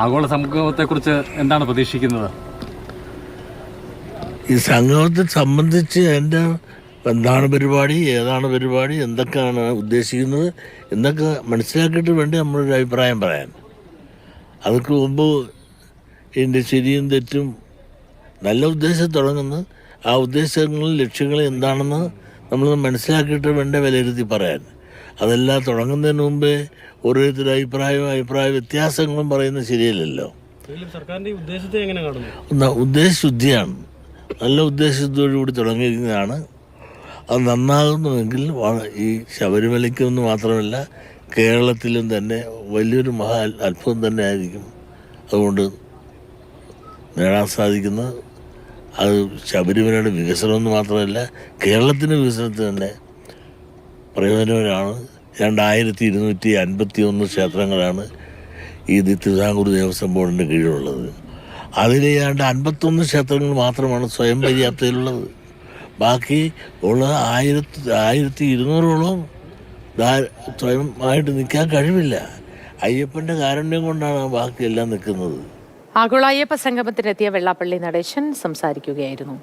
ആഗോള സംഗമത്തെക്കുറിച്ച് എന്താണ് പ്രതീക്ഷിക്കുന്നത്? ഈ സംഗമത്തെ സംബന്ധിച്ച് എൻ്റെ എന്താണ് പരിപാടി, ഏതാണ് പരിപാടി, എന്തൊക്കെയാണ് ഉദ്ദേശിക്കുന്നത് എന്നൊക്കെ മനസ്സിലാക്കിയിട്ട് വേണ്ടി നമ്മളൊരു അഭിപ്രായം പറയാൻ. അതൊക്കെ മുമ്പ് ഇതിൻ്റെ ശരിയും തെറ്റും നല്ല ഉദ്ദേശം തുടങ്ങുന്നു. ആ ഉദ്ദേശങ്ങളിൽ ലക്ഷ്യങ്ങൾ എന്താണെന്ന് നമ്മൾ മനസ്സിലാക്കിയിട്ട് വേണ്ട വിലയിരുത്തി പറയാൻ. അതെല്ലാം തുടങ്ങുന്നതിന് മുമ്പേ ഓരോരുത്തരുടെ അഭിപ്രായ വ്യത്യാസങ്ങളും പറയുന്നത് ശരിയല്ലല്ലോ. സർക്കാരിന്റെ ഉദ്ദേശത്തെ എങ്ങനെ കാണുന്നു? ഉദ്ദേശശുദ്ധിയാണ്. നല്ല ഉദ്ദേശത്തോടുകൂടി തുടങ്ങിയിരിക്കുന്നതാണ്. അത് നന്നാകുന്നുവെങ്കിൽ ഈ ശബരിമലയ്ക്കൊന്നും മാത്രമല്ല കേരളത്തിലും തന്നെ വലിയൊരു അത്ഭുതം തന്നെ ആയിരിക്കും. അതുകൊണ്ട് നേടാൻ സാധിക്കുന്നത് അത് ശബരിമലയുടെ വികസനമെന്ന് മാത്രമല്ല കേരളത്തിൻ്റെ വികസനത്തിന് തന്നെ പ്രയോജനമാണ്. 2251 ക്ഷേത്രങ്ങളാണ് ഈ തിരുവിതാംകൂർ ദേവസ്വം ബോർഡിൻ്റെ കീഴിലുള്ളത്. അതിൽ ഏതാണ്ട് 51 ക്ഷേത്രങ്ങൾ മാത്രമാണ് സ്വയം പര്യാപ്തതയിലുള്ളത്. ബാക്കി ഉള്ള 1200ഓളം സ്വയമായിട്ട് നിൽക്കാൻ കഴിവില്ല. അയ്യപ്പൻ്റെ കാരുണ്യം കൊണ്ടാണ് ബാക്കിയെല്ലാം നിൽക്കുന്നത്. ആഗോള അയ്യപ്പ സംഗമത്തിനെത്തിയ വെള്ളാപ്പള്ളി നടേശൻ സംസാരിക്കുകയായിരുന്നു.